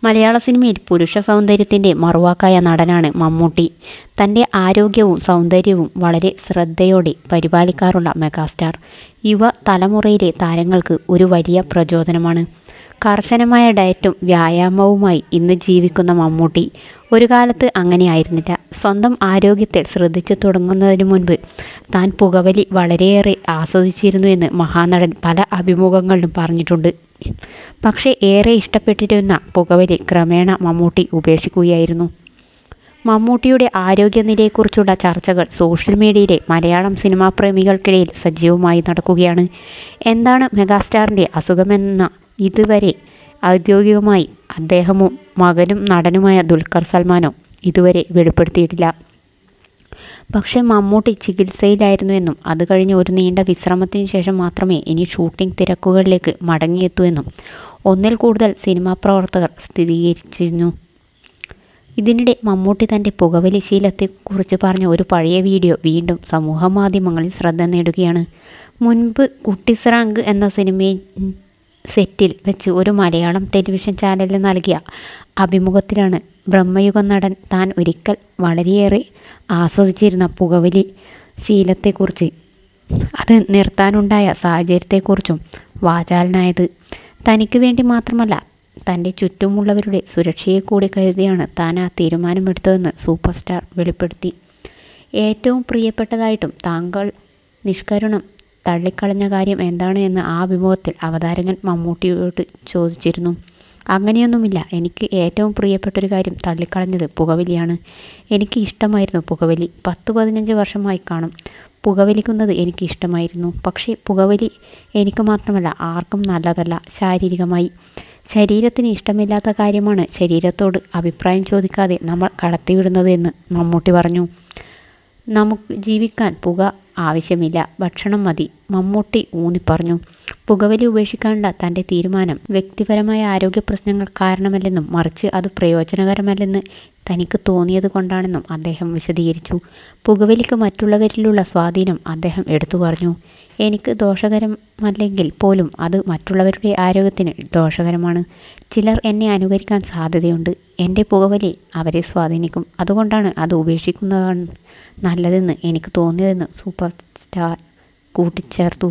മലയാള സിനിമയിൽ പുരുഷ സൗന്ദര്യത്തിൻ്റെ മറുവാക്കായ നടനാണ് മമ്മൂട്ടി. തൻ്റെ ആരോഗ്യവും സൗന്ദര്യവും വളരെ ശ്രദ്ധയോടെ പരിപാലിക്കാറുള്ള മെഗാസ്റ്റാർ യുവ തലമുറയിലെ താരങ്ങൾക്ക് ഒരു വലിയ പ്രചോദനമാണ്. കർശനമായ ഡയറ്റും വ്യായാമവുമായി ഇന്ന് ജീവിക്കുന്ന മമ്മൂട്ടി ഒരു കാലത്ത് അങ്ങനെയായിരുന്നില്ല. സ്വന്തം ആരോഗ്യത്തിൽ ശ്രദ്ധിച്ചു തുടങ്ങുന്നതിന് മുൻപ് താൻ പുകവലി വളരെയേറെ ആസ്വദിച്ചിരുന്നുവെന്ന് മഹാനടൻ പല അഭിമുഖങ്ങളിലും പറഞ്ഞിട്ടുണ്ട്. പക്ഷേ ഏറെ ഇഷ്ടപ്പെട്ടിരുന്ന പുകവലി ക്രമേണ മമ്മൂട്ടി ഉപേക്ഷിക്കുകയായിരുന്നു. മമ്മൂട്ടിയുടെ ആരോഗ്യനിലയെക്കുറിച്ചുള്ള ചർച്ചകൾ സോഷ്യൽ മീഡിയയിലെ മലയാളം സിനിമാ പ്രേമികൾക്കിടയിൽ സജീവമായി നടക്കുകയാണ്. എന്താണ് മെഗാസ്റ്റാറിൻ്റെ അസുഖമെന്ന ഇതുവരെ ഔദ്യോഗികമായി അദ്ദേഹവും മകനും നടനുമായ ദുൽഖർ സൽമാനോ ഇതുവരെ വെളിപ്പെടുത്തിയിട്ടില്ല. പക്ഷേ മമ്മൂട്ടി ചികിത്സയിലായിരുന്നുവെന്നും അത് കഴിഞ്ഞ് ഒരു നീണ്ട വിശ്രമത്തിന് ശേഷം മാത്രമേ ഇനി ഷൂട്ടിംഗ് തിരക്കുകളിലേക്ക് മടങ്ങിയെത്തൂ ഒന്നിൽ കൂടുതൽ സിനിമാ പ്രവർത്തകർ സ്ഥിരീകരിച്ചിരുന്നു. ഇതിനിടെ മമ്മൂട്ടി തൻ്റെ പുകവലി ശീലത്തെക്കുറിച്ച് പറഞ്ഞ ഒരു പഴയ വീഡിയോ വീണ്ടും സമൂഹമാധ്യമങ്ങളിൽ ശ്രദ്ധ നേടുകയാണ്. മുൻപ് കുട്ടിസ്രാങ്ക് എന്ന സിനിമയിൽ സെറ്റിൽ വെച്ച് ഒരു മലയാളം ടെലിവിഷൻ ചാനലിന് നൽകിയ അഭിമുഖത്തിലാണ് ബ്രഹ്മയുഗ നടൻ താൻ ഒരിക്കൽ വളരെയേറെ ആസ്വദിച്ചിരുന്ന പുകവലി ശീലത്തെക്കുറിച്ച്, അത് നിർത്താനുണ്ടായ സാഹചര്യത്തെക്കുറിച്ചും വാചാലനായത്. തനിക്ക് വേണ്ടി മാത്രമല്ല, തൻ്റെ ചുറ്റുമുള്ളവരുടെ സുരക്ഷയെ കൂടി കരുതിയാണ് താൻ ആ തീരുമാനമെടുത്തതെന്ന് സൂപ്പർ സ്റ്റാർ വെളിപ്പെടുത്തി. ഏറ്റവും പ്രിയപ്പെട്ടതായിട്ടും താങ്കൾ നിഷ്കരുണം തള്ളിക്കളഞ്ഞ കാര്യം എന്താണ് എന്ന് ആ അഭിമുഖത്തിൽ അവതാരകൻ മമ്മൂട്ടിയോട് ചോദിച്ചിരുന്നു. അങ്ങനെയൊന്നുമില്ല, എനിക്ക് ഏറ്റവും പ്രിയപ്പെട്ടൊരു കാര്യം തള്ളിക്കളഞ്ഞത് പുകവലിയാണ്. എനിക്ക് ഇഷ്ടമായിരുന്നു പുകവലി. 10-15 വർഷമായി കാണും പുകവലിക്കുന്നത് എനിക്ക് ഇഷ്ടമായിരുന്നു. പക്ഷേ പുകവലി എനിക്ക് മാത്രമല്ല ആർക്കും നല്ലതല്ല. ശാരീരികമായി ശരീരത്തിന് ഇഷ്ടമില്ലാത്ത കാര്യമാണ് ശരീരത്തോട് അഭിപ്രായം ചോദിക്കാതെ നമ്മൾ കടത്തിവിടുന്നത് എന്ന് മമ്മൂട്ടി പറഞ്ഞു. നമുക്ക് ജീവിക്കാൻ പുക ആവശ്യമില്ല, ഭക്ഷണം മതി, മമ്മൂട്ടി ഊന്നിപ്പറഞ്ഞു. പുകവലി ഉപേക്ഷിക്കാനുള്ള തൻ്റെ തീരുമാനം വ്യക്തിപരമായ ആരോഗ്യ പ്രശ്നങ്ങൾ കാരണമല്ലെന്നും മറിച്ച് അത് പ്രയോജനകരമല്ലെന്ന് തനിക്ക് തോന്നിയത് കൊണ്ടാണെന്നും അദ്ദേഹം വിശദീകരിച്ചു. പുകവലിക്ക് മറ്റുള്ളവരിലുള്ള സ്വാധീനം അദ്ദേഹം എടുത്തു പറഞ്ഞു. എനിക്ക് ദോഷകരമല്ലെങ്കിൽ പോലും അത് മറ്റുള്ളവരുടെ ആരോഗ്യത്തിന് ദോഷകരമാണ്. ചിലർ എന്നെ അനുകരിക്കാൻ സാധ്യതയുണ്ട്. എൻ്റെ പുകവലി അവരെ സ്വാധീനിക്കും. അതുകൊണ്ടാണ് അത് ഉപേക്ഷിക്കുന്നതാണ് നല്ലതെന്ന് എനിക്ക് തോന്നിയതെന്ന് സൂപ്പർ സ്റ്റാർ കൂട്ടിച്ചേർത്തു.